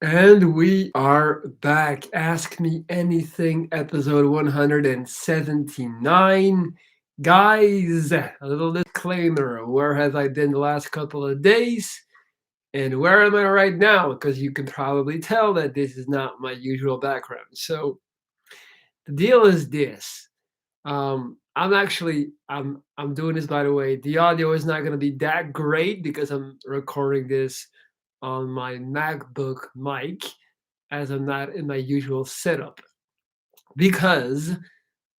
And we are back. Ask Me Anything, episode 179. Guys, a little disclaimer. Where have I been the last couple of days? And where am I right now? Because you can probably tell that this is not my usual background. So the deal is this. I'm doing this, by the way. The audio is not gonna be that great because I'm recording this on my MacBook mic as I'm not in my usual setup because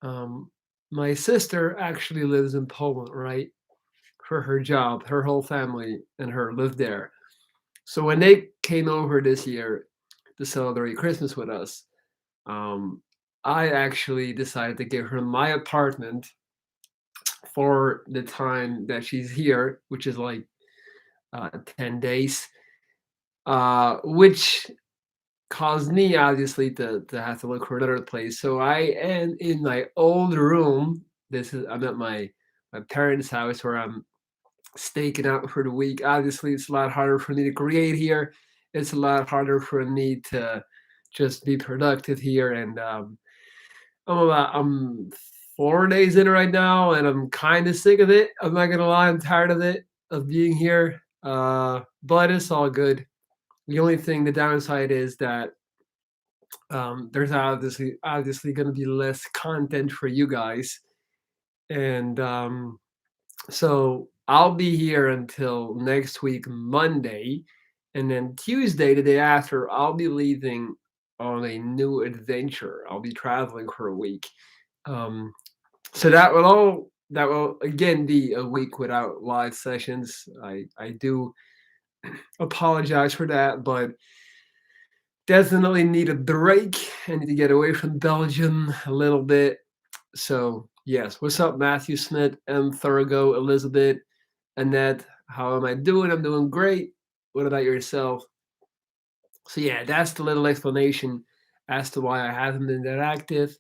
um, my sister actually lives in Poland, right? For her job, her whole family and her live there. So when they came over this year to celebrate Christmas with us, um, I actually decided to give her my apartment for the time that she's here, which is like 10 days, which caused me obviously to have to look for another place. So I am in my old room. I'm at my parents' house where I'm staking out for the week. Obviously, it's a lot harder for me to create here. It's a lot harder for me to just be productive here. And I'm 4 days in right now, and I'm kind of sick of it. I'm not gonna lie, I'm tired of it of being here. But it's all good. The only thing, the downside is that there's obviously going to be less content for you guys, and so I'll be here until next week Monday, and then Tuesday, the day after, I'll be leaving on a new adventure. I'll be traveling for a week. um, so that will again be a week without live sessions. I do apologize for that, but definitely need a break. I need to get away from Belgium a little bit. So, yes, what's up, Matthew Smith, M. Thorogood, Elizabeth, Annette? How am I doing? I'm doing great. What about yourself? So, yeah, that's the little explanation as to why I haven't been that active.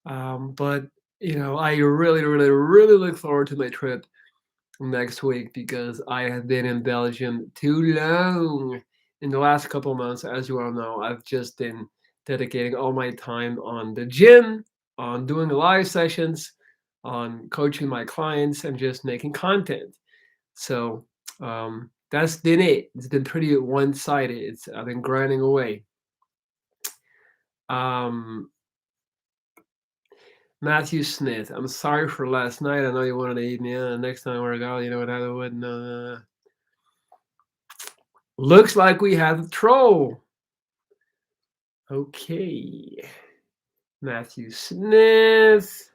But, I really, really, really look forward to my trip next week because I have been in Belgium too long. In the last couple of months, as you all know, I've just been dedicating all my time on the gym, on doing live sessions, on coaching my clients, and just making content. So that's been it. It's been pretty one-sided. I've been grinding away. Um, Matthew Smith, I'm sorry for last night. I know you wanted to eat me. Next time we're out, you know what I would. Looks like we have a troll. Okay. Matthew Smith.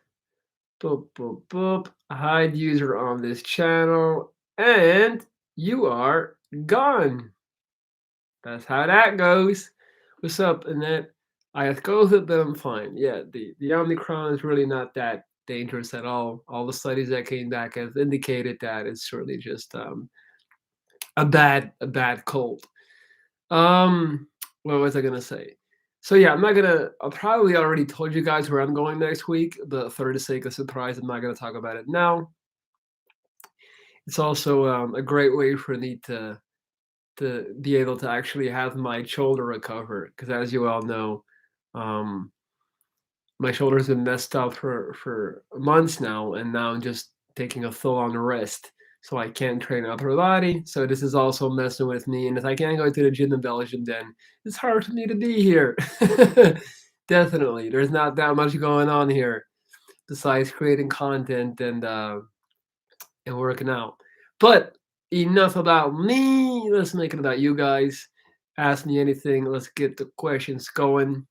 Boop, boop, boop. Hide user on this channel. And you are gone. That's how that goes. What's up, Annette? I have COVID, but I'm fine. Yeah, the Omicron is really not that dangerous at all. All the studies that came back have indicated that it's really just a bad cold. Um, what was I gonna say? So yeah, I'm not gonna. I probably already told you guys where I'm going next week, but for the sake of surprise, I'm not gonna talk about it now. It's also a great way for me to be able to actually have my shoulder recover, because as you all know, um, my shoulder's been messed up for months now, and now I'm just taking a full on rest. So I can't train upper body. So this is also messing with me. And if I can't go to the gym in Belgium, then it's hard for me to be here. Definitely, there's not that much going on here besides creating content and working out. But enough about me. Let's make it about you guys. Ask me anything. Let's get the questions going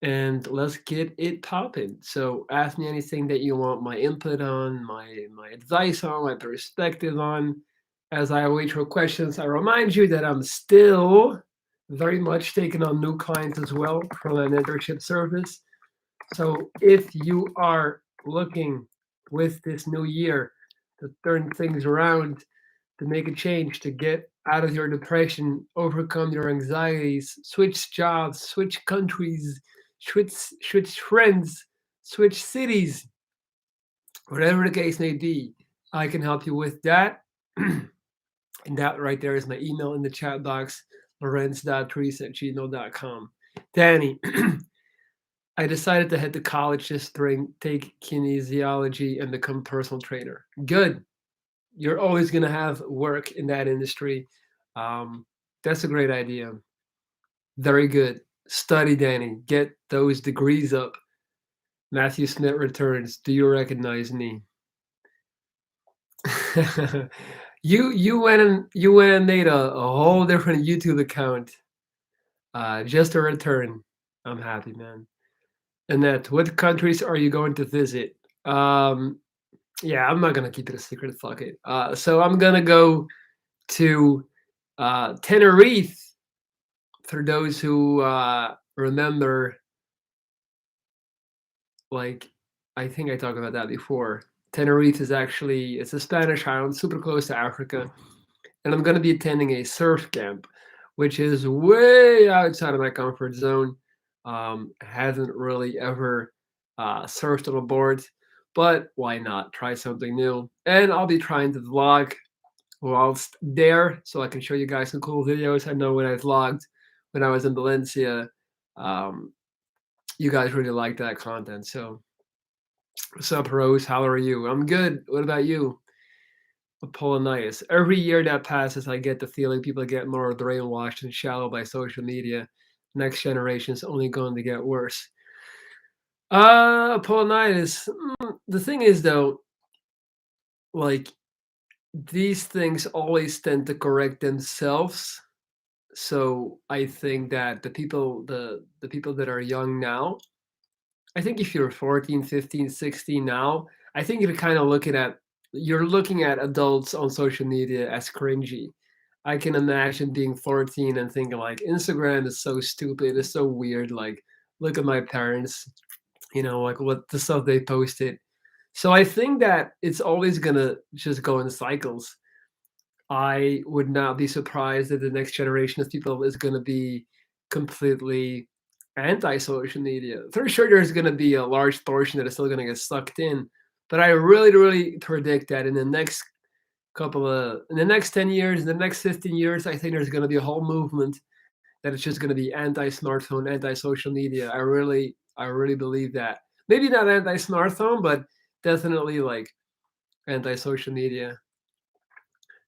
and let's get it popping. So ask me anything that you want my input on, my advice on, my perspective on. As I await your questions, I remind you that I'm still very much taking on new clients as well from my mentorship service. So if you are looking with this new year to turn things around, to make a change, to get out of your depression, overcome your anxieties, switch jobs, switch countries, switch friends, switch cities, whatever the case may be, I can help you with that. And that right there is my email in the chat box. lorenz.trees@gmail.com. Danny, I decided to head to college this spring, take kinesiology, and become a personal trainer. Good. You're always going to have work in that industry. Um, that's a great idea. Very good. Study, Danny. Get those degrees up. Matthew Smith returns. Do you recognize me? You went and made a whole different YouTube account just to return. I'm happy, man. Annette, what countries are you going to visit? Um, yeah, I'm not gonna keep it a secret. Fuck it. So I'm gonna go to Tenerife. For those who remember, like I think I talked about that before. Tenerife is actually it's a Spanish island, super close to Africa, and I'm gonna be attending a surf camp, which is way outside of my comfort zone. Haven't really ever surfed on a board, but why not try something new? And I'll be trying to vlog whilst there, so I can show you guys some cool videos. I know when I vlogged when I was in Valencia, um, you guys really like that content. So, what's up, Rose? How are you? I'm good. What about you? Apollonius. Every year that passes, I get the feeling people get more brainwashed and shallow by social media. Next generation's only going to get worse. Apollonius. The thing is, though, like these things always tend to correct themselves. So I think that the people that are young now, I think if you're 14, 15, 16 now, I think you're looking at adults on social media as cringy. I can imagine being 14 and thinking like Instagram is so stupid, it's so weird. Like, look at my parents, like what the stuff they posted. So I think that it's always gonna just go in cycles. I would not be surprised that the next generation of people is gonna be completely anti-social media. For sure, there's gonna be a large portion that is still gonna get sucked in, but I really, really predict that in the next 10 years, in the next 15 years, I think there's gonna be a whole movement that it's just gonna be anti-smartphone, anti-social media. I really believe that. Maybe not anti-smartphone, but definitely like anti-social media.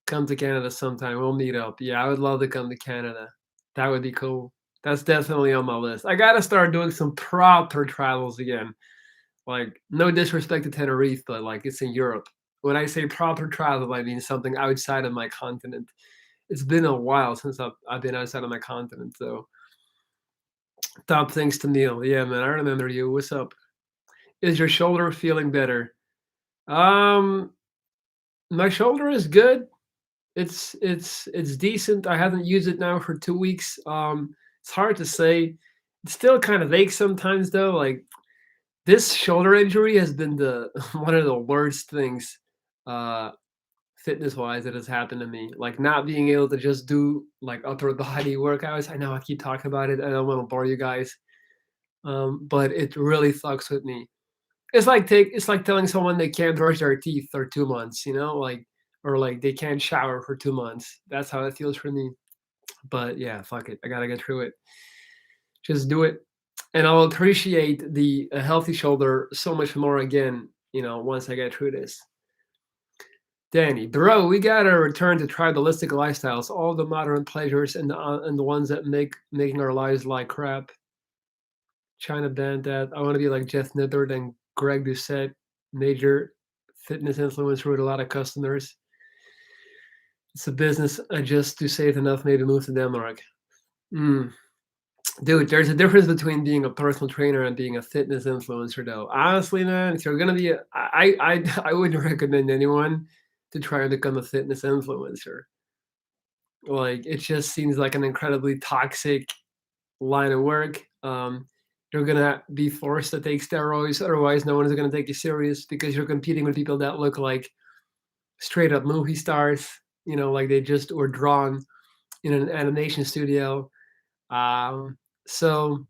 Come to Canada sometime. We'll meet up. Yeah, I would love to come to Canada. That would be cool. That's definitely on my list. I gotta start doing some proper travels again. Like, no disrespect to Tenerife, but like it's in Europe. When I say proper travel, I mean something outside of my continent. It's been a while since I've been outside of my continent. So, top thanks to Neil. Yeah, man, I remember you. What's up? Is your shoulder feeling better? Um, my shoulder is good. It's decent. I haven't used it now for 2 weeks. It's hard to say. It still kind of aches sometimes though. Like this shoulder injury has been the one of the worst things, uh, fitness wise that has happened to me. Like not being able to just do like upper body workouts. I know I keep talking about it. I don't want to bore you guys, but it really fucks with me. It's like telling someone they can't brush their teeth for 2 months, like or like they can't shower for 2 months. That's how it feels for me. But yeah, fuck it. I gotta get through it. Just do it. And I'll appreciate the healthy shoulder so much more again, once I get through this. Danny, bro, we gotta return to tribalistic lifestyles, all the modern pleasures and the ones that making our lives like crap. China banned that. I want to be like Jeff Nippert and Greg Doucette, major fitness influencer with a lot of customers. It's a business. I just do save enough, maybe move to Denmark. Mm. Dude, there's a difference between being a personal trainer and being a fitness influencer, though. Honestly, man, if you're gonna be, I wouldn't recommend anyone to try and become a fitness influencer. Like, it just seems like an incredibly toxic line of work. You're gonna be forced to take steroids, otherwise, no one is gonna take you serious because you're competing with people that look like straight up movie stars. Like they just were drawn in an animation studio. So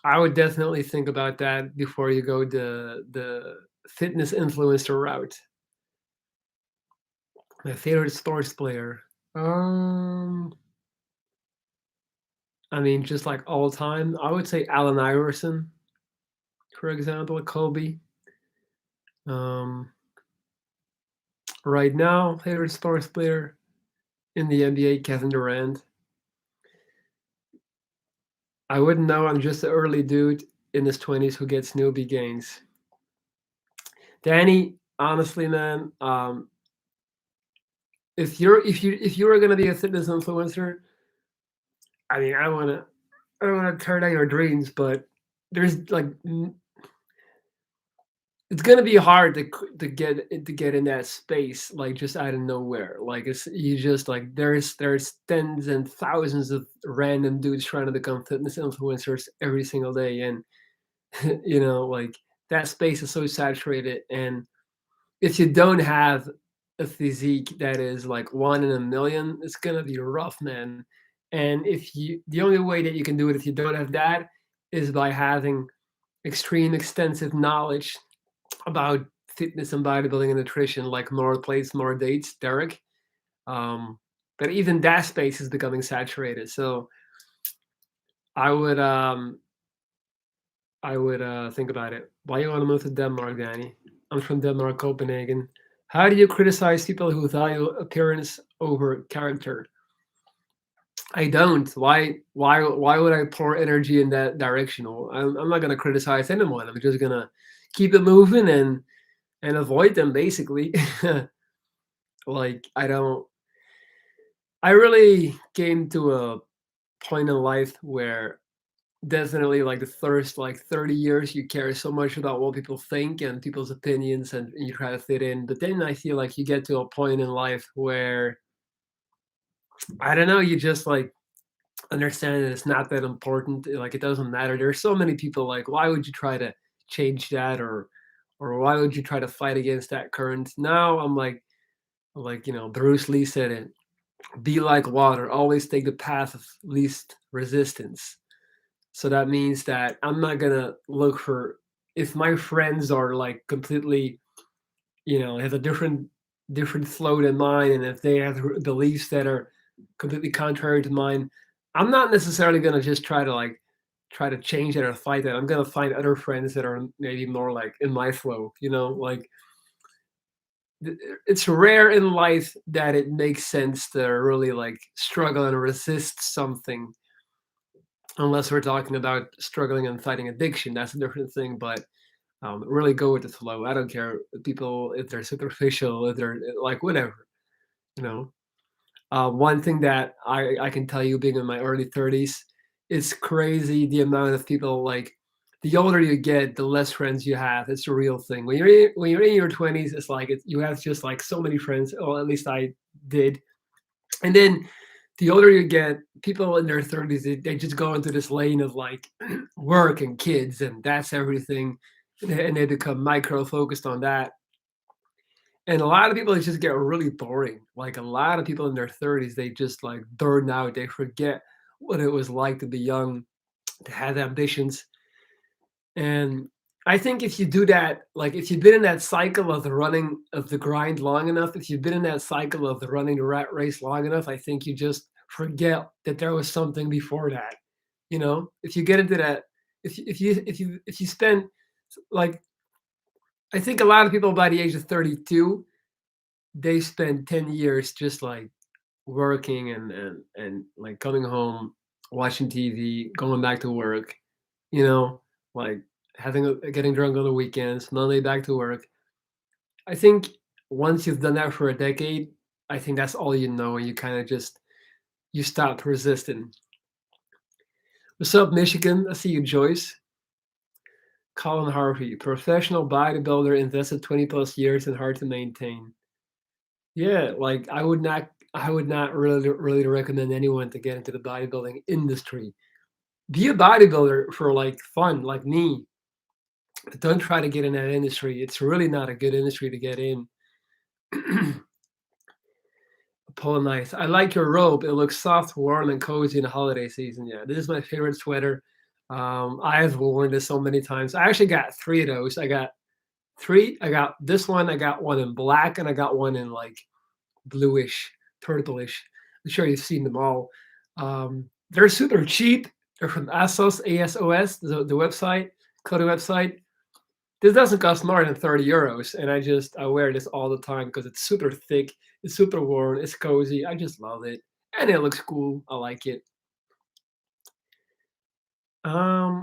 I would definitely think about that before you go the fitness influencer route. My favorite sports player. Um, I mean, just like all time, I would say Allen Iverson, for example, Kobe. Um, right now, favorite sports player in the NBA, Kevin Durant. I wouldn't know. I'm just an early dude in his 20s who gets newbie gains. Danny, honestly, man, if you were gonna be a fitness influencer, I mean, I don't wanna tear down your dreams, but there's like it's gonna be hard to get in that space like just out of nowhere. Like it's you just like there's tens and thousands of random dudes trying to become fitness influencers every single day, and like that space is so saturated. And if you don't have a physique that is like one in a million, it's gonna be rough, man. And if you the only way that you can do it if you don't have that is by having extreme extensive knowledge about fitness and bodybuilding and nutrition, like more plates, more dates, Derek. Um, but even that space is becoming saturated. So I would think about it. Why you want to move to Denmark, Danny? I'm from Denmark, Copenhagen. How do you criticize people who value appearance over character? I don't. Why would I pour energy in that direction? Well, I'm not gonna criticize anyone. I'm just gonna keep it moving and avoid them basically. Like I don't. I really came to a point in life where definitely like the first like 30 years you care so much about what people think and people's opinions and you try to fit in, but then I feel like you get to a point in life where I don't know, you just like understand that it's not that important, like it doesn't matter. There's so many people, like why would you try to change that, or why would you try to fight against that current? Now I'm like Bruce Lee said it, be like water, always take the path of least resistance. So that means that I'm not gonna look for, if my friends are like completely, have a different flow than mine, and if they have beliefs that are completely contrary to mine, I'm not necessarily gonna just try to change that or fight that. I'm gonna find other friends that are maybe more like in my flow. Like it's rare in life that it makes sense to really like struggle and resist something, unless we're talking about struggling and fighting addiction. That's a different thing. But really go with the flow. I don't care people if they're superficial, if they're like whatever. You know. One thing that I can tell you, being in my early 30s, it's crazy the amount of people like. The older you get, the less friends you have. It's a real thing. When you're in your 20s, it's like you have just like so many friends. Or at least I did. And then the older you get, people in their 30s, they just go into this lane of like work and kids, and that's everything. And they become micro focused on that. And a lot of people, it just get really boring. Like a lot of people in their 30s, they just like burn out. They forget what it was like to be young, to have ambitions. And I think if you do that, like if you've been in that cycle of the running of the grind long enough, if you've been in that cycle of the running the rat race long enough, I think you just forget that there was something before that. If you get into that, if you spend like, I think a lot of people by the age of 32, they spend 10 years just like working and like coming home, watching TV, going back to work, you know, like getting drunk on the weekends, Monday back to work. I think once you've done that for a decade, I think that's all you know, and you kind of just you stop resisting. What's up, Michigan? I see you, Joyce. Colin Harvey, professional bodybuilder, invested 20 plus years and hard to maintain. Yeah, like I would not really recommend anyone to get into the bodybuilding industry. Be a bodybuilder for like fun, like me. But don't try to get in that industry. It's really not a good industry to get in. Polo nice. I like your robe. It looks soft, warm, and cozy in the holiday season. Yeah, this is my favorite sweater. I've worn this so many times. I actually got three of those. I got three. I got this one. I got one in black, and I got one in like bluish, purplish. I'm sure you've seen them all. They're super cheap. They're from ASOS, ASOS, the website, clothing website. This doesn't cost more than 30 euros, and I wear this all the time because it's super thick, it's super warm, it's cozy. I just love it, and it looks cool. I like it.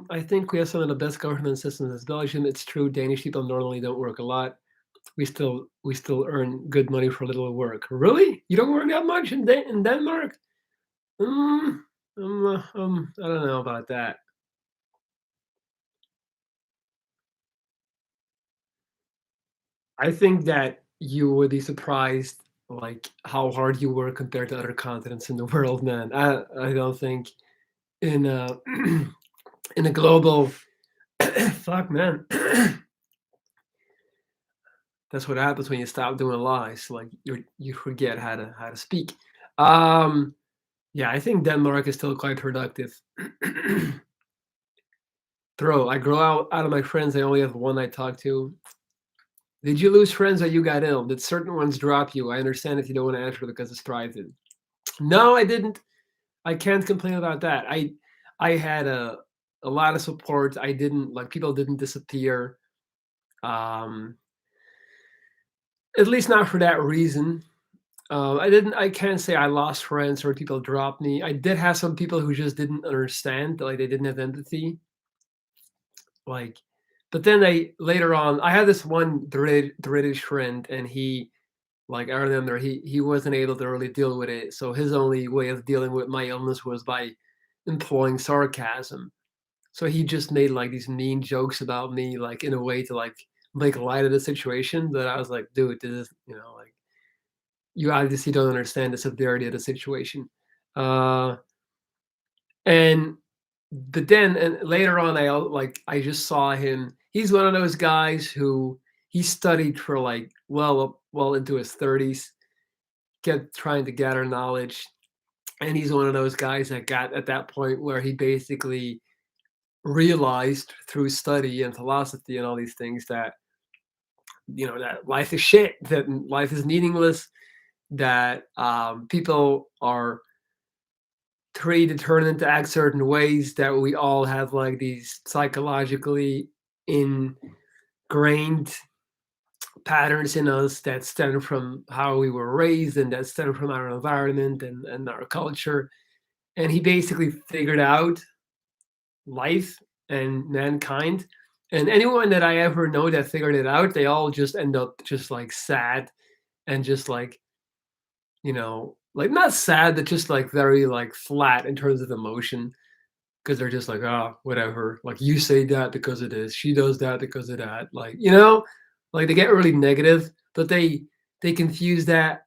I think we have some of the best government systems in Belgium. It's true, Danish people normally don't work a lot. We still earn good money for a little work. Really? You don't work that much in Denmark? Mm, I don't know about that. I think that you would be surprised, like how hard you work compared to other continents in the world, man. I don't think in a in a global fuck, man. That's what happens when you stop doing lies. Like you forget how to speak. Um, yeah, I think Denmark is still quite productive. Bro, I grow out of my friends. I only have one I talk to. Did you lose friends or you got ill? Did certain ones drop you? I understand if you don't want to answer because it's private. No, I didn't. I can't complain about that. I had a lot of support. I didn't like people didn't disappear. Um, at least not for that reason. I can't say I lost friends or people dropped me. I did have some people who just didn't understand, like they didn't have empathy. Like, but then they later on, I had this one British friend, and I remember he wasn't able to really deal with it. So his only way of dealing with my illness was by employing sarcasm. So he just made like these mean jokes about me, like in a way to like make light of the situation. That I was like, dude, this is like you obviously don't understand the severity of the situation. Uh, and but then and later on, I just saw him. He's one of those guys who he studied for like well into his 30s, kept trying to gather knowledge, and he's one of those guys that got at that point where he basically realized through study and philosophy and all these things that that life is shit, that life is meaningless, that people are predetermined to act certain ways, that we all have like these psychologically ingrained patterns in us that stem from how we were raised and that stem from our environment and our culture. And he basically figured out life and mankind. And anyone that I ever know that figured it out, they all just end up just like sad and just like not sad, but just like very like flat in terms of emotion because they're just like, oh, whatever. Like you say that because it is. She does that because of that. Like they get really negative, but they confuse that.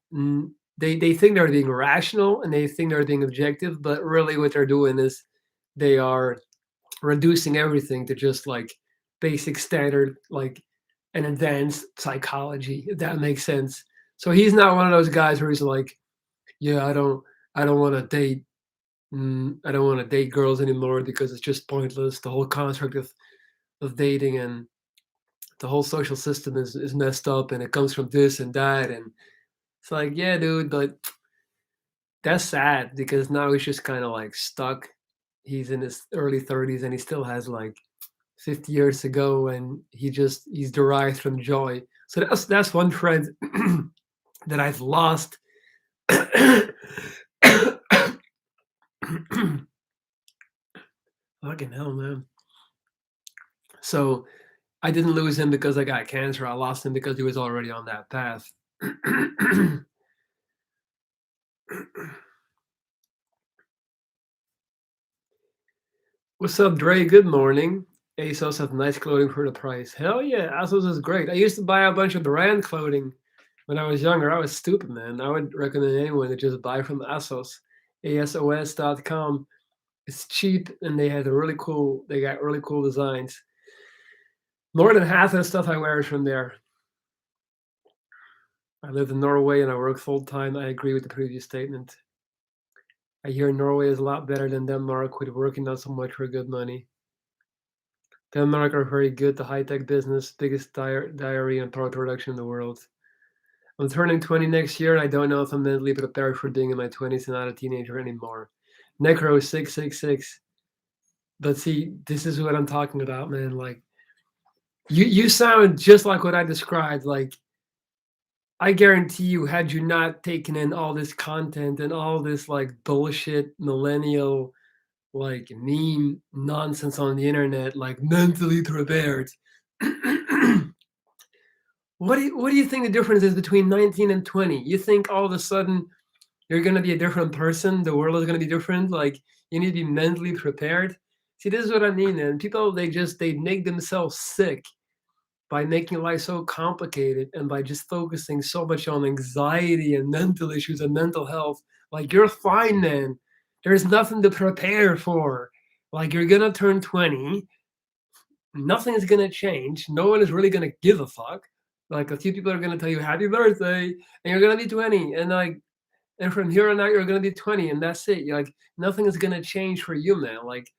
They think they're being rational and they think they're being objective, but really what they're doing is they are reducing everything to just like basic standard like an advanced psychology, if that makes sense. So he's not one of those guys where he's like, yeah, I don't want to date I don't want to date girls anymore because it's just pointless. The whole construct of dating and the whole social system is messed up and it comes from this and that. And it's like, yeah, dude, but that's sad because now he's just kind of like stuck. He's in his early 30s and he still has like 50 years to go and he's derived from joy. So that's one friend that I've lost. Fucking hell, man. So I didn't lose him because I got cancer. I lost him because he was already on that path. What's up, Dre? Good morning. ASOS have nice clothing for the price. Hell yeah, ASOS is great. I used to buy a bunch of brand clothing when I was younger. I was stupid, man. I would recommend anyone to just buy from ASOS, ASOS.com. It's cheap and they got really cool designs. More than half of the stuff I wear is from there. I live in Norway and I work full time. I agree with the previous statement. I hear Norway is a lot better than Denmark with working not so much for good money. Denmark are very good to high-tech business, biggest dairy and power production in the world. I'm turning 20 next year and I don't know if I'm mentally prepared for being in my 20s and not a teenager anymore. Necro 666. But see, this is what I'm talking about, man. Like you sound just like what I described. Like I guarantee you, had you not taken in all this content and all this like bullshit millennial like meme nonsense on the internet, like mentally prepared. What do you think the difference is between 19 and 20? You think all of a sudden you're gonna be a different person, the world is gonna be different, like you need to be mentally prepared? See, this is what I mean, and people they make themselves sick by making life so complicated and by just focusing so much on anxiety and mental issues and mental health. Like you're fine, man. There's nothing to prepare for. Like you're gonna turn 20, nothing is gonna change. No one is really gonna give a fuck. Like a few people are gonna tell you happy birthday, and you're gonna be 20, and from here on out you're gonna be 20, and that's it. You're like nothing is gonna change for you, man. Like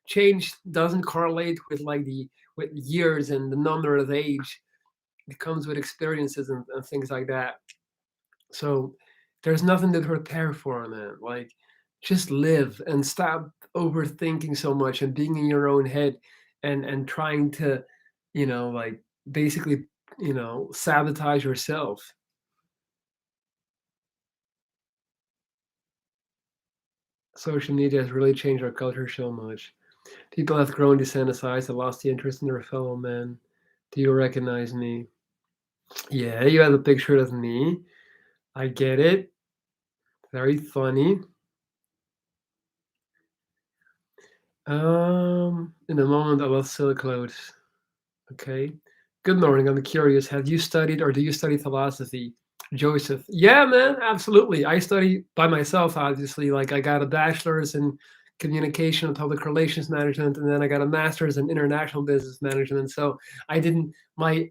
change doesn't correlate with with years and the number of age. It comes with experiences and things like that. So there's nothing to prepare for, man. Like just live and stop overthinking so much and being in your own head and trying to, like basically, sabotage yourself. Social media has really changed our culture so much. People have grown desensitized and lost the interest in their fellow man. Do you recognize me? Yeah, you have a picture of me. I get it. Very funny. In a moment, I love silk clothes. Okay. Good morning. I'm curious. Have you studied or do you study philosophy? Joseph. Yeah, man. Absolutely. I study by myself, obviously. Like, I got a bachelor's in communication and public relations management, and then I got a master's in international business management. So my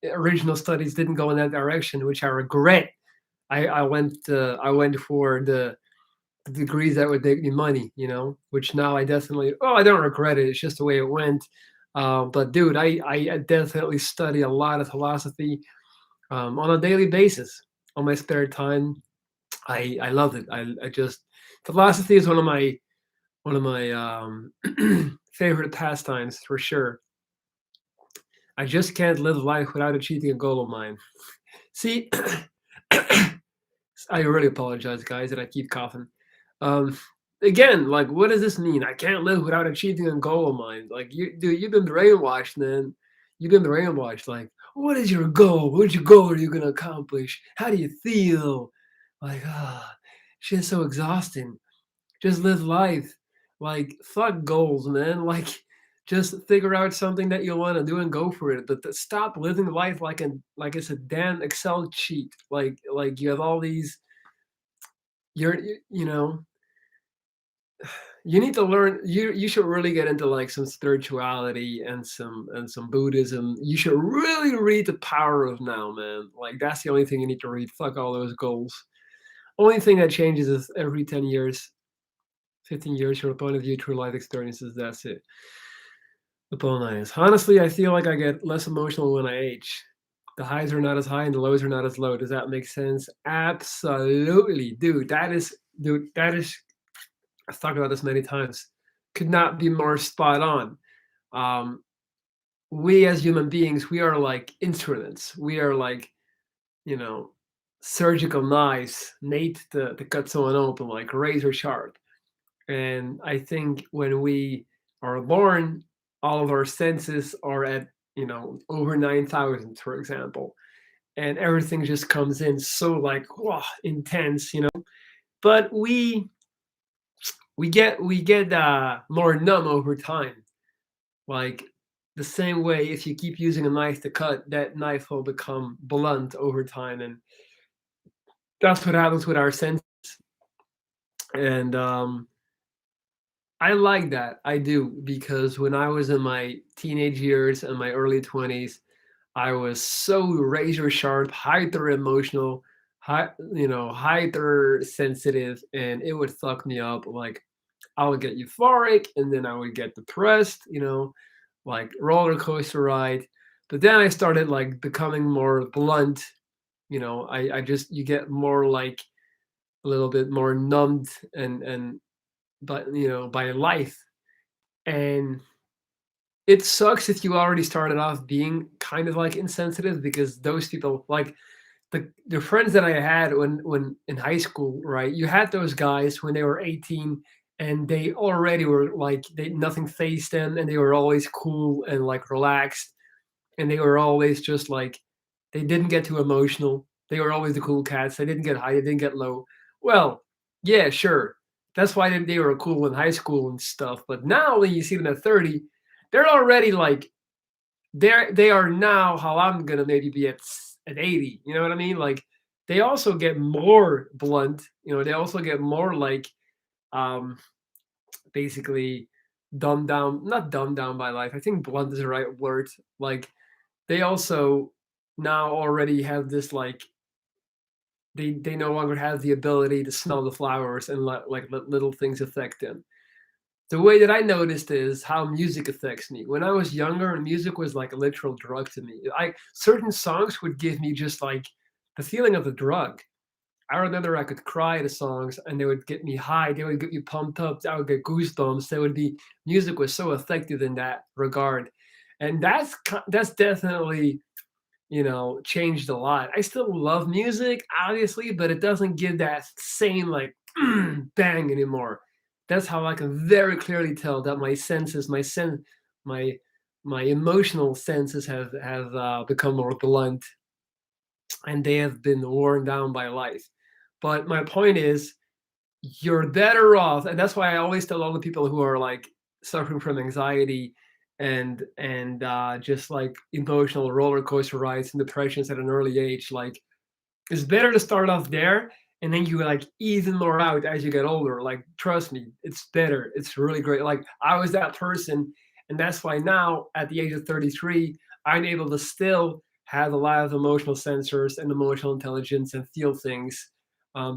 original studies didn't go in that direction, which I regret. I went for the degrees that would make me money, which now I don't regret it. It's just the way it went. But dude, I definitely study a lot of philosophy on a daily basis on my spare time. I love it. I just philosophy is one of my favorite pastimes for sure. I just can't live life without achieving a goal of mine. See, I really apologize, guys, that I keep coughing. Um, Again, like, what does this mean? I can't live without achieving a goal of mine. Like, dude, you've been brainwashed, man. You've been brainwashed. Like, what is your goal? What's your goal are you gonna accomplish? How do you feel? Like, shit's so exhausting. Just live life. Like, fuck goals, man. Like, just figure out something that you want to do and go for it. But stop living life like it's a damn Excel sheet. Like you have all these. You know, you need to learn. You should really get into like some spirituality and some Buddhism. You should really read The Power of Now, man. Like that's the only thing you need to read. Fuck all those goals. Only thing that changes is every 10 years, 15 years, your point of view, true life experiences. That's it. The bonus. Honestly, I feel like I get less emotional when I age. The highs are not as high and the lows are not as low. Does that make sense? Absolutely, dude. That is. I've talked about this many times. Could not be more spot on. Um, we as human beings, we are like instruments. We are like, you know, surgical knives made to cut someone open, like razor sharp. And I think when we are born, all of our senses are at, over 9,000, for example. And everything just comes in so like, wow, intense, But we get more numb over time. Like the same way, if you keep using a knife to cut, that knife will become blunt over time, and that's what happens with our senses. And I like that. I do because when I was in my teenage years and my early 20s, I was so razor sharp, hyper emotional, hyper sensitive, and it would fuck me up. Like I would get euphoric and then I would get depressed, like roller coaster ride. But then I started like becoming more blunt, I just you get more like a little bit more numbed and by life. And it sucks if you already started off being kind of like insensitive, because those people, like the friends that I had when in high school, right? You had those guys when they were 18 and they already were like they nothing phased them, and they were always cool and like relaxed, and they were always just like they didn't get too emotional. They were always the cool cats. They didn't get high, they didn't get low. Well, yeah, sure. That's why they were cool in high school and stuff. But now when you see them at 30, they're already like they are now how I'm gonna maybe be at 80. You know what I mean? Like they also get more blunt. They also get more like um basically dumbed down, not dumbed down by life. I think blunt is the right word. Like they also now already have this like they no longer have the ability to smell the flowers and let little things affect them. The way that I noticed is how music affects me. When I was younger, music was like a literal drug to me. I Certain songs would give me just like the feeling of a drug. I remember I could cry to songs and they would get me high. They would get me pumped up. I would get goosebumps. They would be Music was so effective in that regard, and that's definitely changed a lot. I still love music, obviously, but it doesn't give that same like bang anymore. That's how I can very clearly tell that my senses, my my emotional senses have become more blunt, and they have been worn down by life. But my point is, you're better off, and that's why I always tell all the people who are like suffering from anxiety and just like emotional roller coaster rides and depressions at an early age, like it's better to start off there, and then you like even more out as you get older. Like trust me, it's better. It's really great. Like I was that person, and that's why now at the age of 33, I'm able to still have a lot of emotional sensors and emotional intelligence and feel things,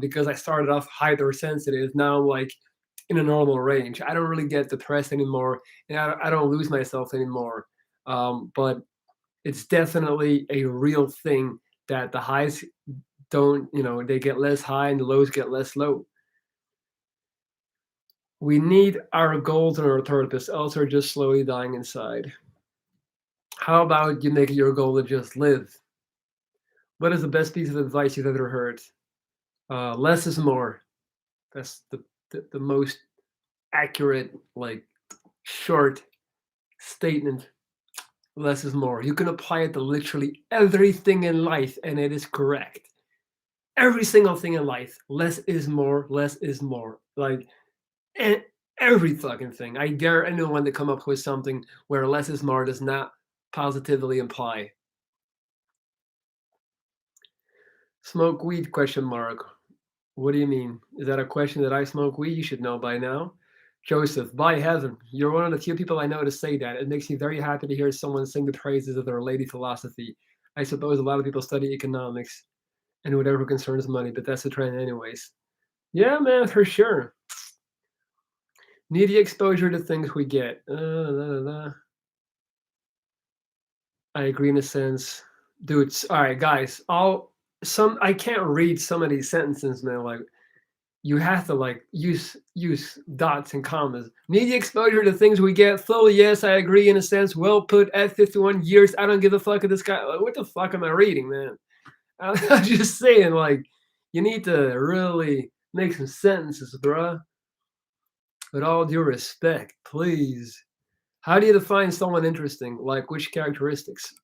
because I started off hypersensitive. Now I'm like in a normal range. I don't really get depressed anymore, and I don't lose myself anymore. But it's definitely a real thing that the highs don't, they get less high and the lows get less low. We need our goals and our purpose, else we're just slowly dying inside. How about you make it your goal to just live? What is the best piece of advice you've ever heard? Less is more. That's the most accurate, like short statement. Less is more. You can apply it to literally everything in life, and it is correct. Every single thing in life, less is more, less is more. Like and every fucking thing. I dare anyone to come up with something where less is more does not positively imply. Smoke weed? Question mark. What do you mean? Is that a question that I smoke weed? You should know by now. Joseph, by heaven, you're one of the few people I know to say that. It makes me very happy to hear someone sing the praises of their lady philosophy. I suppose a lot of people study economics and whatever concerns money, but that's the trend anyways. Yeah, man, for sure. Needy exposure to things we get. La, la, la. I agree in a sense. Dude, all right, guys. I can't read some of these sentences, man. Like you have to like use dots and commas. Media exposure to things we get. Fully, yes, I agree in a sense. Well put. At 51 years, I don't give a fuck of this guy. Like, what the fuck am I reading, man? I'm just saying, like, you need to really make some sentences, bruh. With all due respect, please. How do you define someone interesting? Like which characteristics?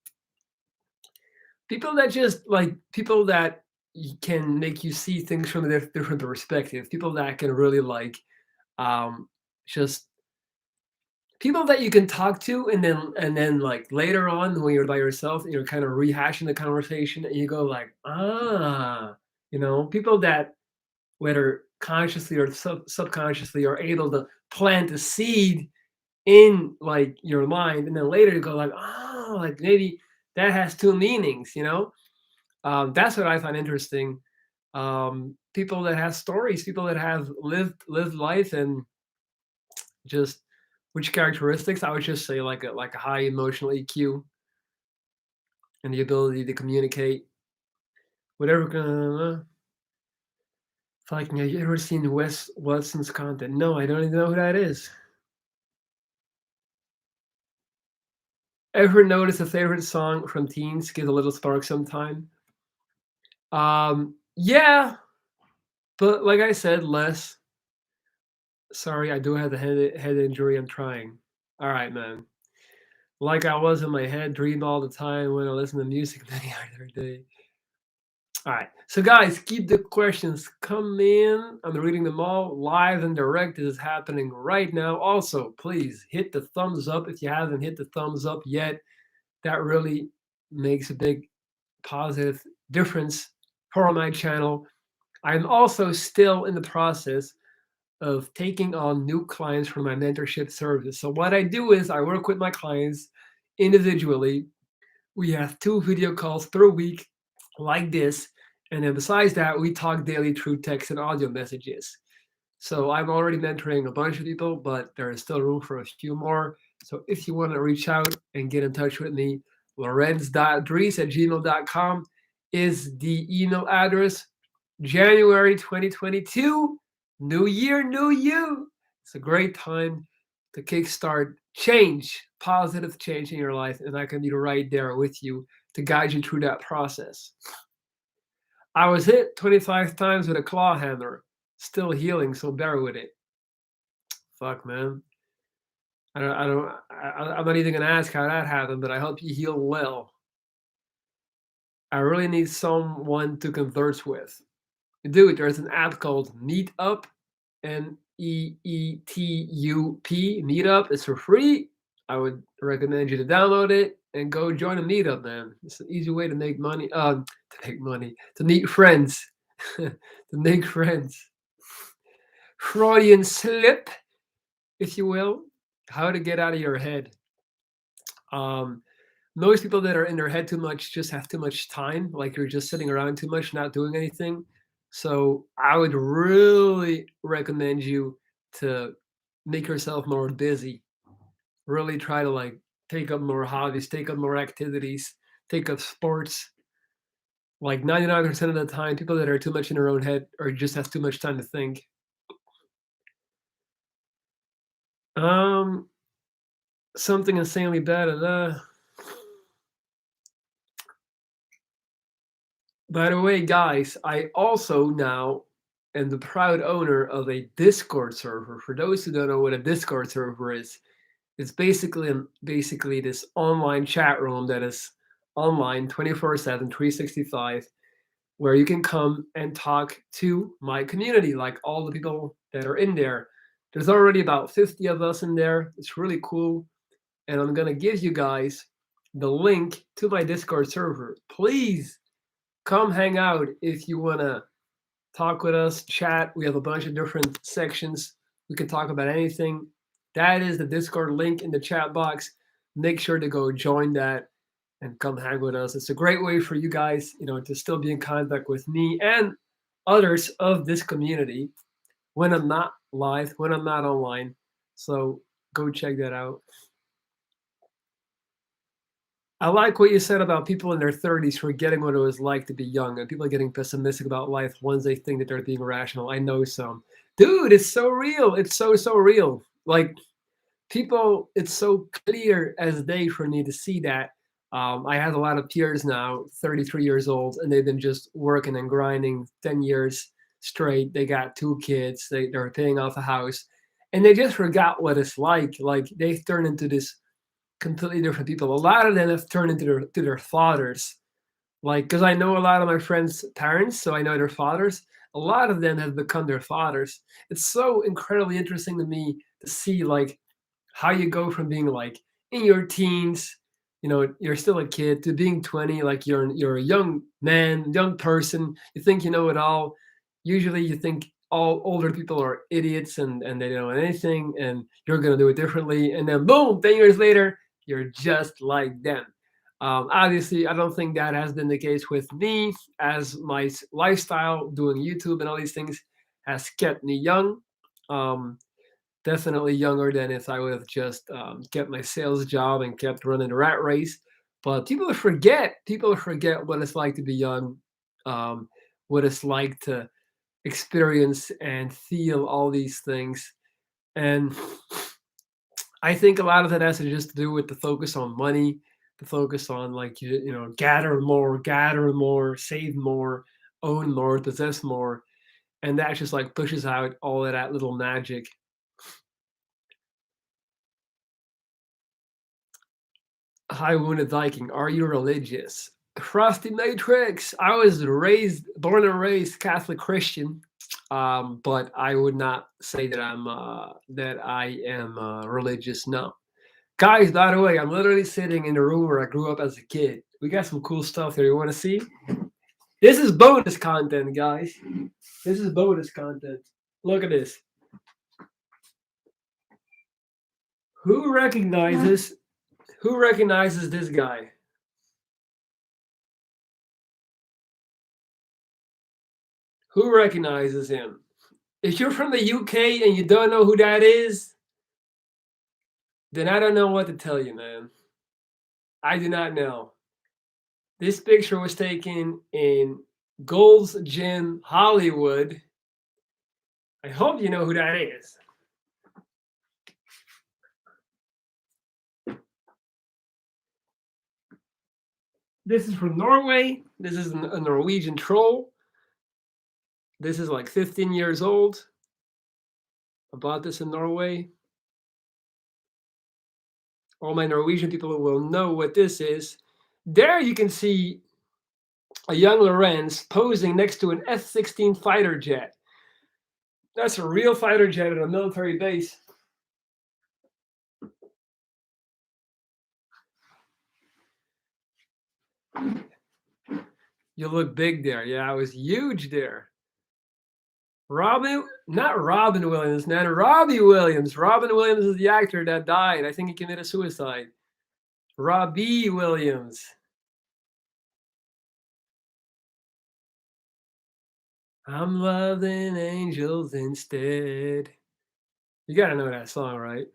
People that can make you see things from a different perspective. People that can really like um just people that you can talk to, and then like later on when you're by yourself and you're kind of rehashing the conversation and you go like, people that whether consciously or subconsciously are able to plant a seed in like your mind, and then later you go like, oh, like maybe that has two meanings. That's what I find interesting. People that have stories, people that have lived life, and just which characteristics, I would just say like a high emotional EQ and the ability to communicate whatever. Fucking, have you ever seen Wes Watson's content? No, I don't even know who that is. Ever notice a favorite song from teens get a little spark sometime? Yeah, but like I said, less. Sorry, I do have the head injury. I'm trying. All right, man. Like I was in my head, dreamed all the time when I listen to music many other day. All right, so guys, keep the questions coming. I'm reading them all live and direct. This is happening right now. Also, please hit the thumbs up if you haven't hit the thumbs up yet. That really makes a big positive difference for my channel. I'm also still in the process of taking on new clients for my mentorship service. So what I do is I work with my clients individually. We have 2 video calls per week like this. And then besides that, we talk daily through text and audio messages. So I'm already mentoring a bunch of people, but there is still room for a few more. So if you want to reach out and get in touch with me, lorenz.dries@gmail.com is the email address. January 2022, new year, new you. It's a great time to kickstart change, positive change in your life, and I can be right there with you to guide you through that process. I was hit 25 times with a claw hammer, still healing, so bear with it. Fuck, man. I'm not even gonna ask how that happened, but I hope you heal well. I really need someone to converse with. Dude, there's an app called Meetup, Meetup. It's for free. I would recommend you to download it and go join a meetup, man. It's an easy way to make money. To make money, to meet friends, to make friends. Freudian slip, if you will. How to get out of your head. Um, Most people that are in their head too much just have too much time. Like you're just sitting around too much, not doing anything. So I would really recommend you to make yourself more busy. Really try to like take up more hobbies, take up more activities, take up sports. Like 99% of the time, people that are too much in their own head or just have too much time to think. Um, Something insanely bad. By the way, guys, I also now am the proud owner of a Discord server. For those who don't know what a Discord server is, it's basically this online chat room that is online 24/7, 365, where you can come and talk to my community, like all the people that are in there. There's already about 50 of us in there. It's really cool. And I'm gonna give you guys the link to my Discord server. Please come hang out if you wanna talk with us, chat. We have a bunch of different sections. We can talk about anything. That is the Discord link in the chat box. Make sure to go join that and come hang with us. It's a great way for you guys, to still be in contact with me and others of this community when I'm not live, when I'm not online. So go check that out. I like what you said about people in their 30s forgetting what it was like to be young and people getting pessimistic about life once they think that they're being rational. I know some. Dude, it's so real. It's so, so real. Like, people, it's so clear as day for me to see that. I have a lot of peers now, 33 years old, and they've been just working and grinding 10 years straight. They got 2 kids, they're paying off a house, and they just forgot what it's like. Like, they've turned into this completely different people. A lot of them have turned into their fathers. Like, because I know a lot of my friends' parents, so I know their fathers. A lot of them have become their fathers. It's so incredibly interesting to me to see like how you go from being like in your teens, you're still a kid, to being 20, like you're a young man, young person. You think you know it all. Usually you think all older people are idiots and they don't know anything and you're gonna do it differently. And then boom, 10 years later, you're just like them. Obviously, I don't think that has been the case with me, as my lifestyle, doing YouTube and all these things, has kept me young. Um, Definitely younger than if I would have just kept my sales job and kept running the rat race. But people forget what it's like to be young, what it's like to experience and feel all these things. And I think a lot of that has to just do with the focus on money, the focus on like gather more, save more, own more, possess more, and that just like pushes out all of that little magic. Hi, Wounded Viking, are you religious? Frosty Matrix. I was born and raised Catholic Christian, but I would not say that I am religious. No, guys. By the way, I'm literally sitting in the room where I grew up as a kid. We got some cool stuff here. You want to see? This is bonus content, guys. This is bonus content. Look at this. Who recognizes? Who recognizes this guy? Who recognizes him? If you're from the UK and you don't know who that is, then I don't know what to tell you, man. I do not know. This picture was taken in Gold's Gym, Hollywood. I hope you know who that is. This is from Norway. This is a Norwegian troll. This is like 15 years old. I bought this in Norway. All my Norwegian people will know what this is. There you can see a young Lorenz posing next to an F-16 fighter jet. That's a real fighter jet at a military base. You look big there. Yeah, I was huge there. Not Robin Williams, man. Robbie Williams. Robin Williams is the actor that died. I think he committed suicide. Robbie Williams. I'm loving angels instead. You gotta know that song, right?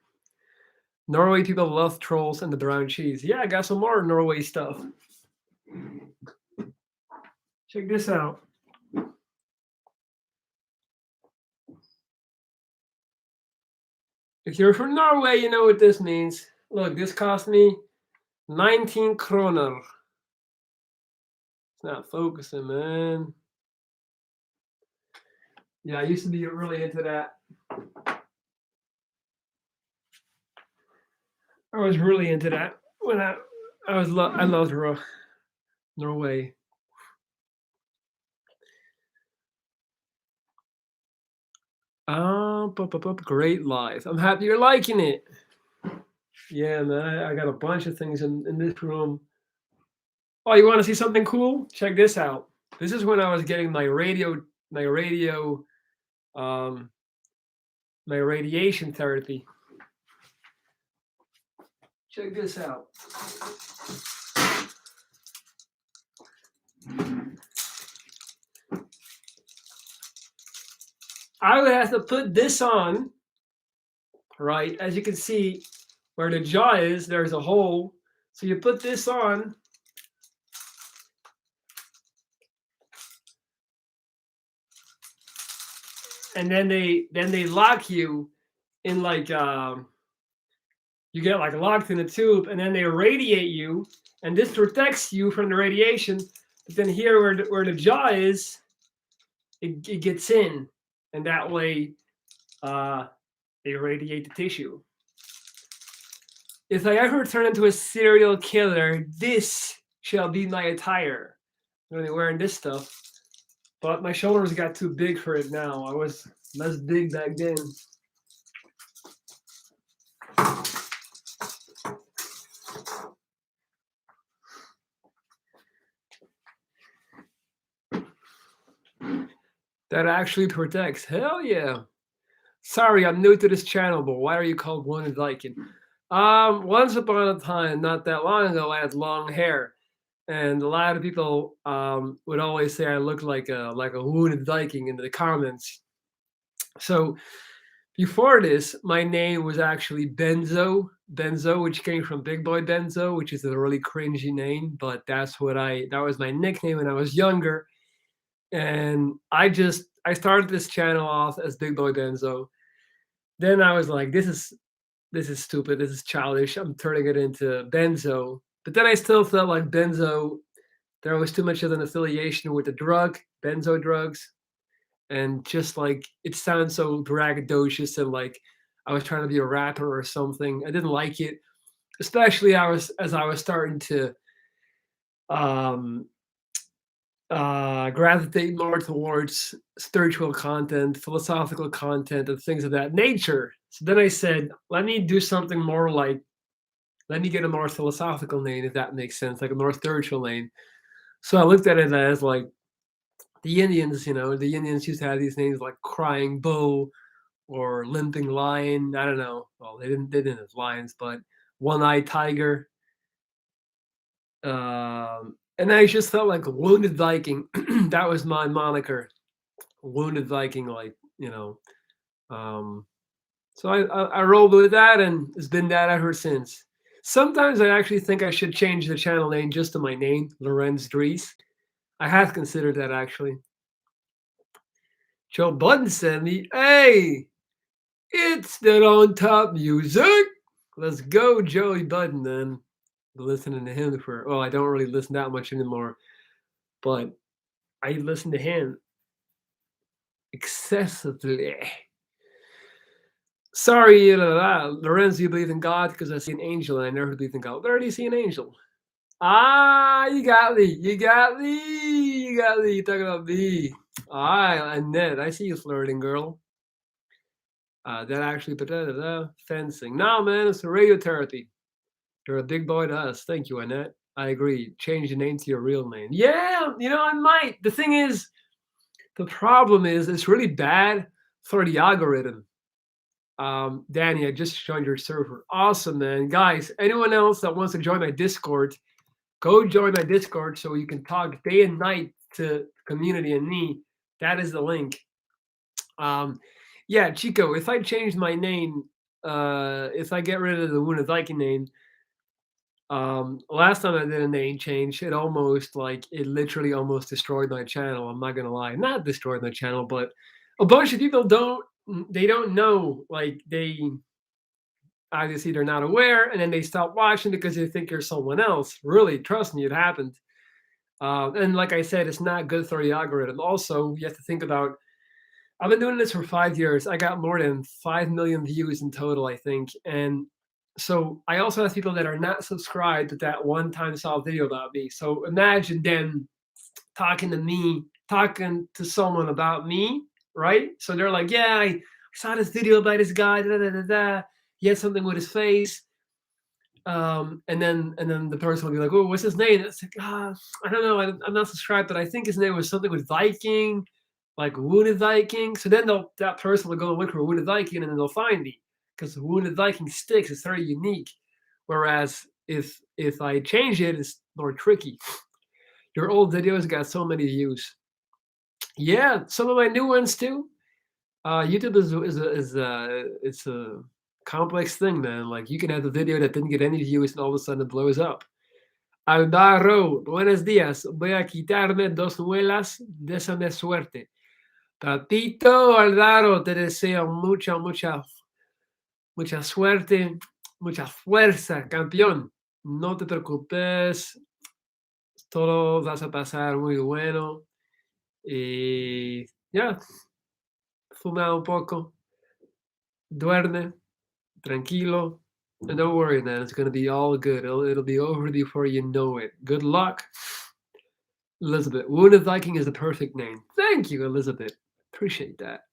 Norway people love trolls and the brown cheese. Yeah, I got some more Norway stuff. Check this out. If you're from Norway, you know what this means. Look, this cost me 19 kroner. It's not focusing, man. Yeah, I used to be really into that. I was really into that when I loved Norway. Great life. I'm happy you're liking it. Yeah, man. I got a bunch of things in this room. Oh, you want to see something cool? Check this out. This is when I was getting my radiation therapy. Check this out. I would have to put this on, right? As you can see, where the jaw is, there's a hole. So you put this on. And then they lock you in like you get like locked in a tube, and then they radiate you, and this protects you from the radiation. But then here where the jaw is, it gets in, and that way they radiate the tissue. If I ever turn into a serial killer, this shall be my attire. I'm gonna be wearing this stuff. But my shoulders got too big for it now. I was less big back then. That actually protects. Hell yeah. Sorry, I'm new to this channel, but why are you called Wounded Viking? Once upon a time, not that long ago, I had long hair. And a lot of people would always say I looked like a wounded Viking in the comments. So before this, my name was actually Benzo, which came from Big Boy Benzo, which is a really cringy name, but that was my nickname when I was younger. And I I started this channel off as Big Boy Benzo. Then I was like, this is stupid. This is childish. I'm turning it into Benzo. But then I still felt like Benzo. There was too much of an affiliation with the drug, benzo drugs, and just like it sounds so braggadocious and like I was trying to be a rapper or something. I didn't like it, especially I was starting to um, gravitate more towards spiritual content, philosophical content, and things of that nature. So then I said, let me do something more like, let me get a more philosophical name, if that makes sense, like a more spiritual name. So I looked at it as like the Indians, the Indians used to have these names like Crying Bull or Limping Lion. I don't know. Well, they didn't have lions, but One Eyed Tiger. And I just felt like Wounded Viking. That was my moniker, Wounded Viking. Like um, so I rolled with that, and it's been that ever since. Sometimes I actually think I should change the channel name just to my name, Lorenz Dries. I have considered that actually. Joe Budden sent me, hey, it's that on top music. Let's go, Joey Budden. Then listening to him for well, I don't really listen that much anymore, but I listen to him excessively. Sorry, Lorenzo, you believe in God because I see an angel and I never believed in God. Where do you see an angel? Ah, you got me. You got me. You got me. You're talking about me. All right, Annette, I see you flirting, girl. That actually, fencing. No, man, it's radiotherapy. You're a big boy to us. Thank you, Annette. I agree. Change the name to your real name. Yeah, I might. The problem is, it's really bad for the algorithm. Danny, I just joined your server. Awesome, man. Guys, anyone else that wants to join my Discord, go join my Discord so you can talk day and night to community and me. That is the link. Yeah, Chico, if I change my name, if I get rid of the Wounded Viking name, last time I did a name change, it literally almost destroyed my channel. I'm not gonna lie, not destroyed my channel, but a bunch of people they don't know, like they obviously they're not aware, and then they stop watching because they think you're someone else. Really, trust me, it happened. And like I said, it's not good for the algorithm. Also, you have to think about. I've been doing this for 5 years. I got more than 5 million views in total, I think, and so I also have people that are not subscribed to that one time saw a video about me. So imagine them talking to someone about me, right? So they're like, yeah, I saw this video about this guy, da da da da. He had something with his face. And then the person will be like, oh, what's his name? It's like, I don't know. I'm not subscribed, but I think his name was something with Viking, like Wounded Viking. So then that person will go and look for Wounded Viking, and then they'll find me because Wounded Viking sticks. It's very unique. Whereas if I change it, it's more tricky. Your old videos got so many views. Yeah, some of my new ones too. YouTube it's a complex thing, man. Like you can have a video that didn't get any views and all of a sudden it blows up. Aldaro, buenos días. Voy a quitarme dos muelas. Désame suerte. Tatito Aldaro, te deseo mucha suerte, mucha fuerza, campeón. No te preocupes. Todo vas a pasar muy bueno. Y ya, fuma un poco, duerme, tranquilo, and don't worry, man. It's gonna be all good. It'll be over before you know it. Good luck, Elizabeth. Wounded Viking is the perfect name. Thank you, Elizabeth. Appreciate that.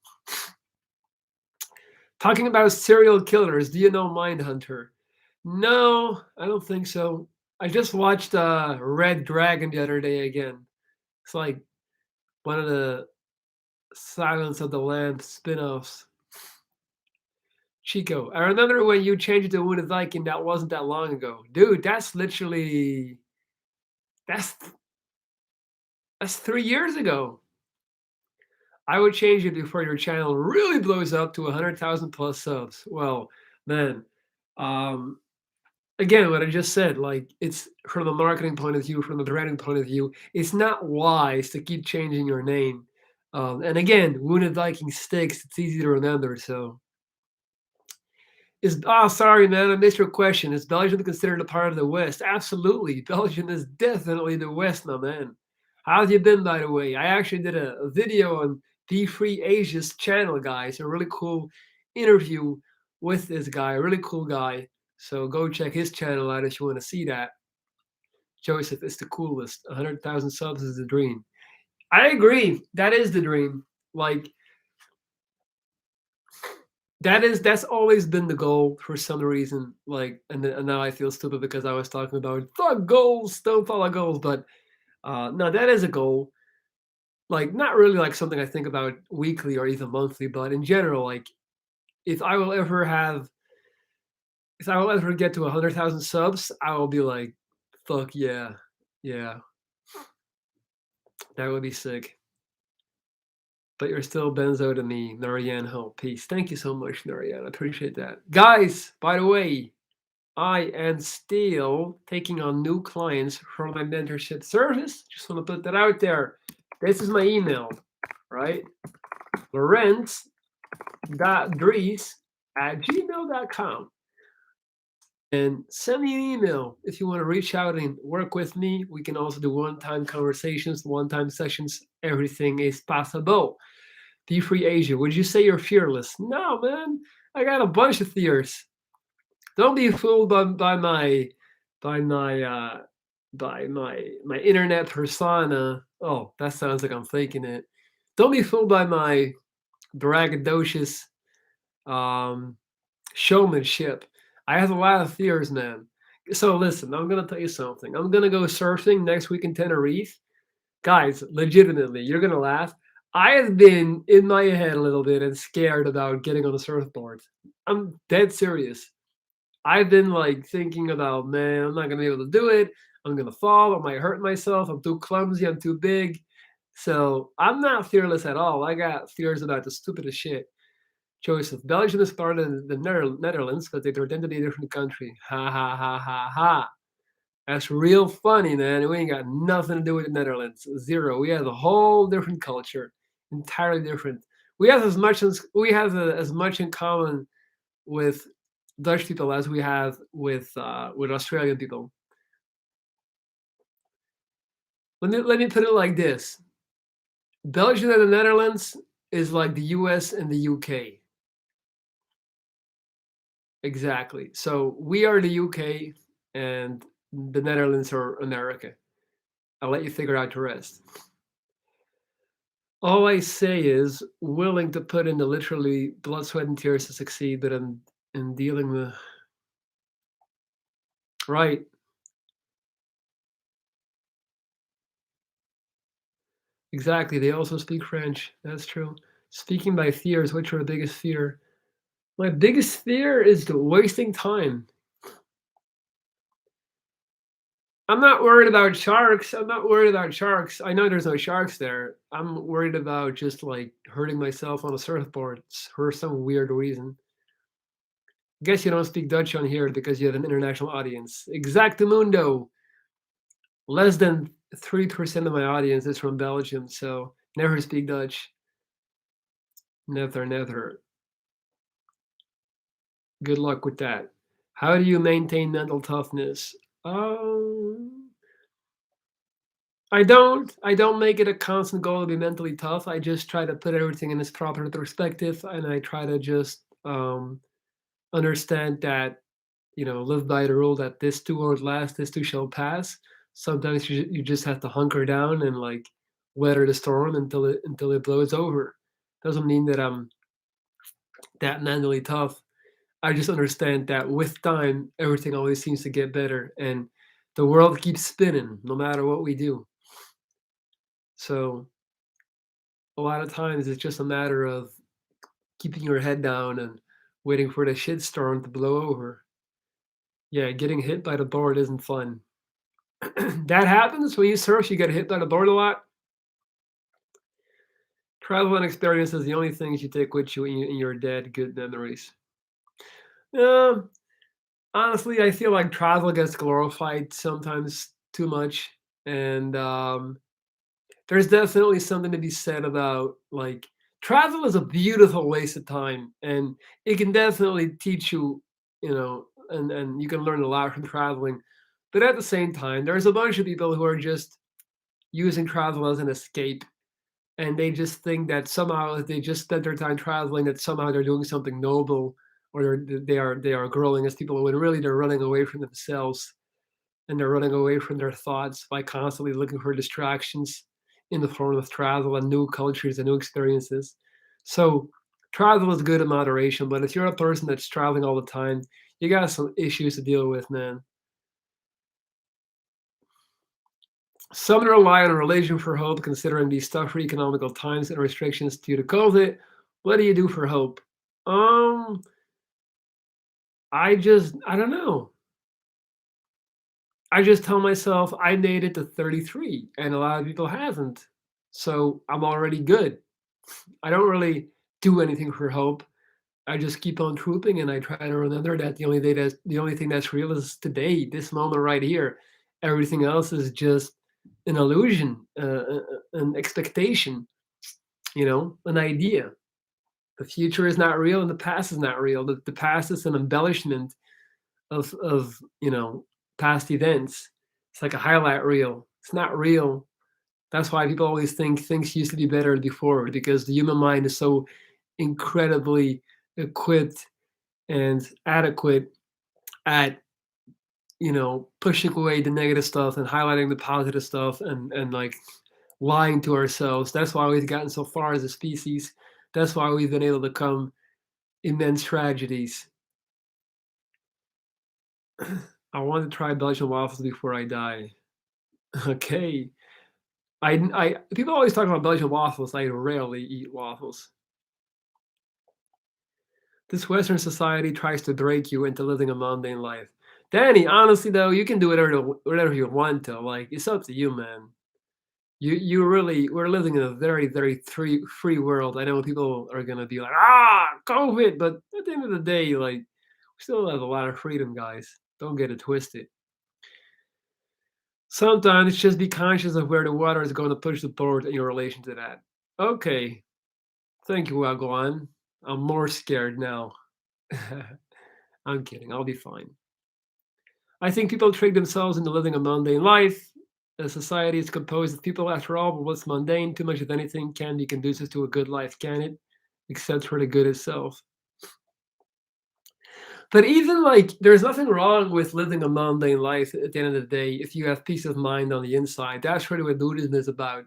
Talking about serial killers, do you know Mindhunter? No, I don't think so. I just watched Red Dragon the other day again. It's like one of the Silence of the Lambs spin-offs. Chico, I remember when you changed it to Wounded Viking. That wasn't that long ago, dude. That's that's 3 years ago. I would change it before your channel really blows up to 100,000 plus subs. Well, man, um, again, what I just said, like it's from a marketing point of view, from a branding point of view, it's not wise to keep changing your name. And again, wounded Viking sticks. It's easy to remember. So sorry, man, I missed your question. Is Belgium considered a part of the West? Absolutely. Belgium is definitely the West, my man. How have you been, by the way? I actually did a video on Be Free Asia's channel, guys. A really cool interview with this guy, a really cool guy. So go check his channel out if you want to see that. Joseph is the coolest. 100,000 subs is the dream. I agree. That is the dream. Like, that's always been the goal for some reason. Like, and now I feel stupid because I was talking about fuck goals, don't follow goals. But no, that is a goal. Like, not really like something I think about weekly or even monthly, but in general, like if I will ever have, if I will ever get to 100,000 subs, I will be like, fuck yeah, yeah, that would be sick. But you're still benzo to me, Narayan Ho. Peace. Thank you so much, Narayan. I appreciate that. Guys, by the way, I am still taking on new clients for my mentorship service. Just want to put that out there. This is my email, right? Lorenz.dries@gmail.com. And send me an email if you want to reach out and work with me. We can also do one-time conversations, one-time sessions. Everything is possible. Be Free Asia. Would you say you're fearless? No, man. I got a bunch of fears. Don't be fooled by my my internet persona. Oh, that sounds like I'm faking it. Don't be fooled by my braggadocious um, showmanship. I have a lot of fears, man. So listen, I'm gonna tell you something. I'm gonna go surfing next week in Tenerife. Guys, legitimately, you're gonna laugh. I have been in my head a little bit and scared about getting on a surfboard. I'm dead serious. I've been like thinking about, man, I'm not gonna be able to do it. I'm gonna fall. I might hurt myself. I'm too clumsy. I'm too big. So I'm not fearless at all. I got fears about the stupidest shit. Joseph, Belgium is part of the Netherlands, but they pretend to be a different country. Ha ha ha ha ha. That's real funny, man. We ain't got nothing to do with the Netherlands. Zero. We have a whole different culture, entirely different. We have as much in common with Dutch people as we have with Australian people. Let me put it like this: Belgium and the Netherlands is like the U.S. and the U.K. Exactly. So we are the UK, and the Netherlands are America. I'll let you figure out the rest. All I say is willing to put in the literally blood, sweat, and tears to succeed, but in dealing with right. Exactly. They also speak French. That's true. Speaking by fears, what's your biggest fear? My biggest fear is the wasting time. I'm not worried about sharks. I'm not worried about sharks. I know there's no sharks there. I'm worried about just like hurting myself on a surfboard for some weird reason. Guess you don't speak Dutch on here because you have an international audience. Exactamundo. Less than 3% of my audience is from Belgium, so never speak Dutch. Never, never. Good luck with that. How do you maintain mental toughness? Um, I don't make it a constant goal to be mentally tough. I just try to put everything in its proper perspective, and I try to just understand that, live by the rule that this too won't last, this too shall pass. Sometimes you just have to hunker down and like weather the storm until it blows over. Doesn't mean that I'm that mentally tough. I just understand that with time, everything always seems to get better, and the world keeps spinning no matter what we do. So a lot of times it's just a matter of keeping your head down and waiting for the shitstorm to blow over. Yeah, getting hit by the board isn't fun. That happens when you surf, you get hit by the board a lot. Travel and experience is the only things you take with you in your dead good memories. Yeah, honestly, I feel like travel gets glorified sometimes too much, and there's definitely something to be said about, like, travel is a beautiful waste of time, and it can definitely teach you, and you can learn a lot from traveling. But at the same time, there's a bunch of people who are just using travel as an escape, and they just think that somehow if they just spend their time traveling, that somehow they're doing something noble, or they are growing as people, when really they're running away from themselves, and they're running away from their thoughts by constantly looking for distractions in the form of travel and new cultures and new experiences. So travel is good in moderation, but if you're a person that's traveling all the time, you got some issues to deal with, man. Some rely on religion for hope, considering these tougher economical times and restrictions due to COVID. What do you do for hope? Um, I don't know. I just tell myself I made it to 33 and a lot of people haven't. So I'm already good. I don't really do anything for hope. I just keep on trooping and I try to remember that the only thing that's real is today, this moment right here. Everything else is just an illusion, an expectation, an idea. The future is not real and the past is not real. The past is an embellishment of past events. It's like a highlight reel. It's not real. That's why people always think things used to be better before, because the human mind is so incredibly equipped and adequate at pushing away the negative stuff and highlighting the positive stuff, and like lying to ourselves. That's why we've gotten so far as a species. That's why we've been able to come immense tragedies. I want to try Belgian waffles before I die. Okay. I people always talk about Belgian waffles. I rarely eat waffles. This Western society tries to break you into living a mundane life. Danny, honestly though, you can do whatever you want to. Like, it's up to you, man. You really, we're living in a very, very free world. I know people are gonna be like, COVID, but at the end of the day, like, we still have a lot of freedom, guys. Don't get it twisted. Sometimes just be conscious of where the water is going to push the boat in your relation to that. Okay, thank you, Wagwan. I'm more scared now. I'm kidding. I'll be fine. I think people trick themselves into living a mundane life. A society is composed of people, after all, but what's mundane, too much of anything, can be conducive to a good life, can it? Except for the good itself. But even like, there's nothing wrong with living a mundane life at the end of the day if you have peace of mind on the inside. That's really what Buddhism is about.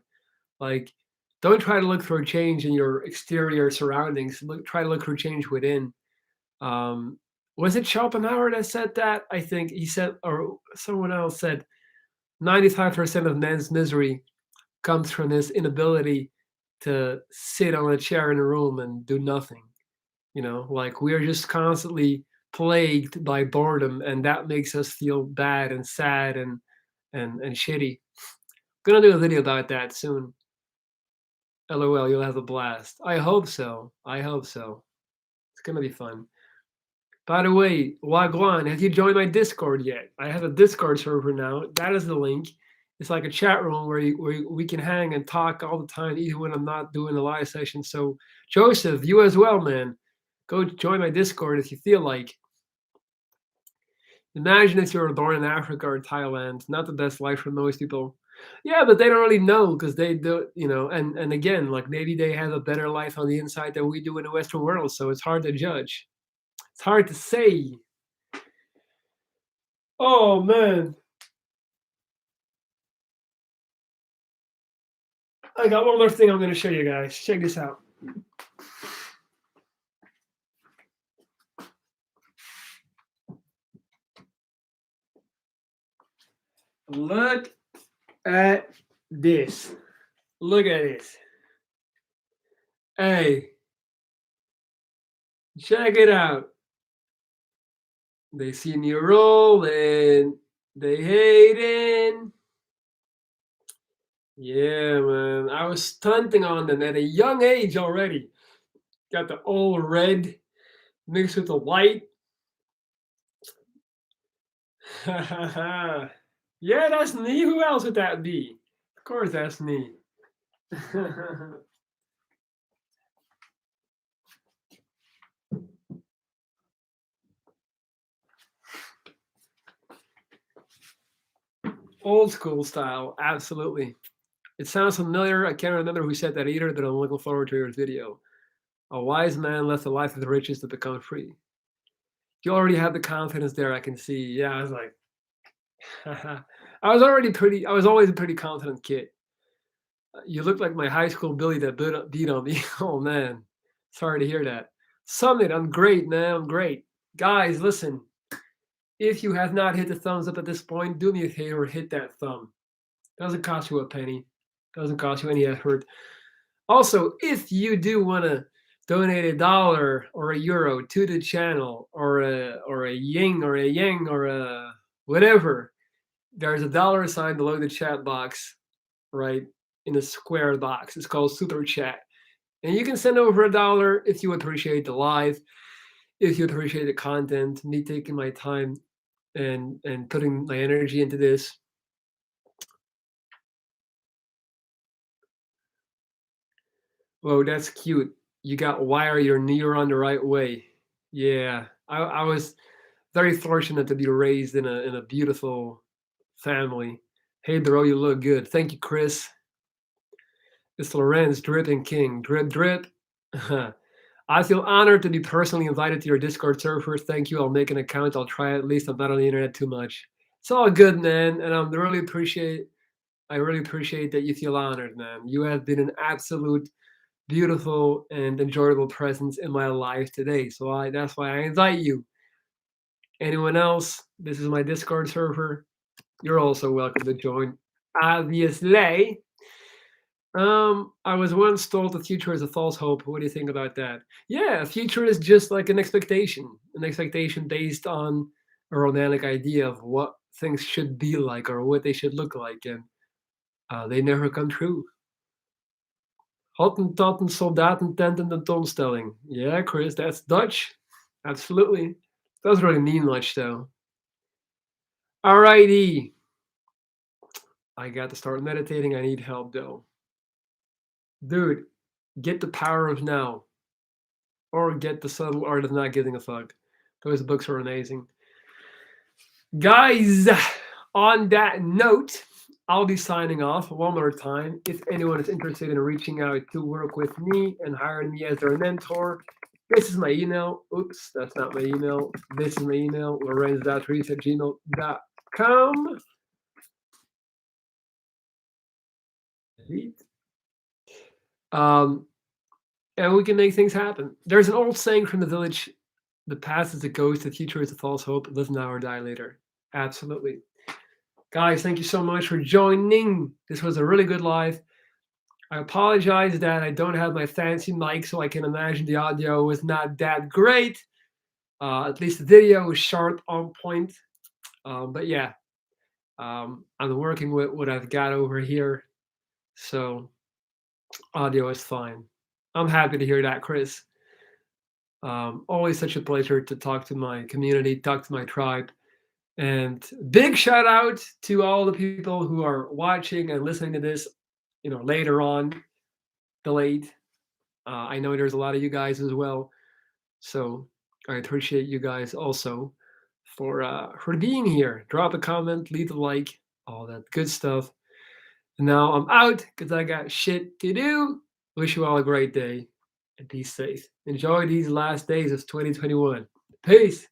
Like, don't try to look for a change in your exterior surroundings. Try to look for change within. Um, was it Schopenhauer that said that? I think he said, or someone else said, 95% of man's misery comes from his inability to sit on a chair in a room and do nothing. Like, we are just constantly plagued by boredom, and that makes us feel bad and sad and shitty. Gonna do a video about that soon. LOL, you'll have a blast. I hope so. I hope so. It's gonna be fun. By the way, Wagwan, have you joined my Discord yet? I have a Discord server now. That is the link. It's like a chat room where we can hang and talk all the time, even when I'm not doing a live session. So, Joseph, you as well, man. Go join my Discord if you feel like. Imagine if you were born in Africa or Thailand. Not the best life for most people. Yeah, but they don't really know because they do, and again, like, maybe they have a better life on the inside than we do in the Western world. So it's hard to judge. It's hard to say. Oh man, I got one more thing I'm going to show you guys. Check this out. Look at this. Look at this. Hey, check it out. They see me rolling. They hating. Yeah, man. I was stunting on them at a young age already. Got the old red mixed with the white. Yeah, that's me. Who else would that be? Of course, that's me. Old school style, absolutely. It sounds familiar. I can't remember who said that either, but I'm looking forward to your video. A wise man left a life of the riches to become free. You already have the confidence there, I can see. Yeah, I was like, I was always a pretty confident kid. You look like my high school bully that beat on me. Oh man, sorry to hear that. Summit, I'm great, man. I'm great. Guys, listen. If you have not hit the thumbs up at this point, do me a favor, hit that thumb. Doesn't cost you a penny. Doesn't cost you any effort. Also, if you do want to donate $1 or €1 to the channel, or a ying or a yang or a whatever, there's a dollar sign below the chat box, right, in a square box. It's called Super Chat. And you can send over $1 if you appreciate the live, if you appreciate the content, me taking my time and putting my energy into this. Whoa, that's cute. You got wire your neuron the right way. Yeah, I was very fortunate to be raised in a beautiful family. Hey, bro, you look good. Thank you, Chris. It's Lorenz, dripping king. Drip, drip. I feel honored to be personally invited to your Discord server. Thank you. I'll make an account. I'll try at least. I'm not on the internet too much. It's all good, man. And I really appreciate that you feel honored, man. You have been an absolute beautiful and enjoyable presence in my life today. So that's why I invite you. Anyone else? This is my Discord server. You're also welcome to join. Obviously. I was once told the future is a false hope. What do you think about that? Yeah, future is just like an expectation based on a romantic idea of what things should be like or what they should look like, and they never come true. Hottentotten, soldaten, tent in tentoonstelling. Yeah, Chris, that's Dutch. Absolutely. Doesn't really mean much though. Alrighty. I got to start meditating. I need help though. Dude, get the power of now. Or get the subtle art of not giving a fuck. Those books are amazing. Guys, on that note, I'll be signing off one more time. If anyone is interested in reaching out to work with me and hiring me as their mentor, this is my email. Oops, that's not my email. This is my email, lorenz.reese@gmail.com. Um, and we can make things happen. There's an old saying from the village: the past is a ghost, the future is a false hope. Live now or die later. Absolutely. Guys, thank you so much for joining. This was a really good live. I apologize that I don't have my fancy mic, so I can imagine the audio was not that great. At least the video was sharp, on point. But yeah, I'm working with what I've got over here, so audio is fine. I'm happy to hear that, Chris. Always such a pleasure to talk to my community, talk to my tribe. And big shout out to all the people who are watching and listening to this, later on, delayed. I know there's a lot of you guys as well, so I appreciate you guys also for being here. Drop a comment, leave a like, all that good stuff. And now I'm out because I got shit to do. Wish you all a great day and be safe. Enjoy these last days of 2021. Peace.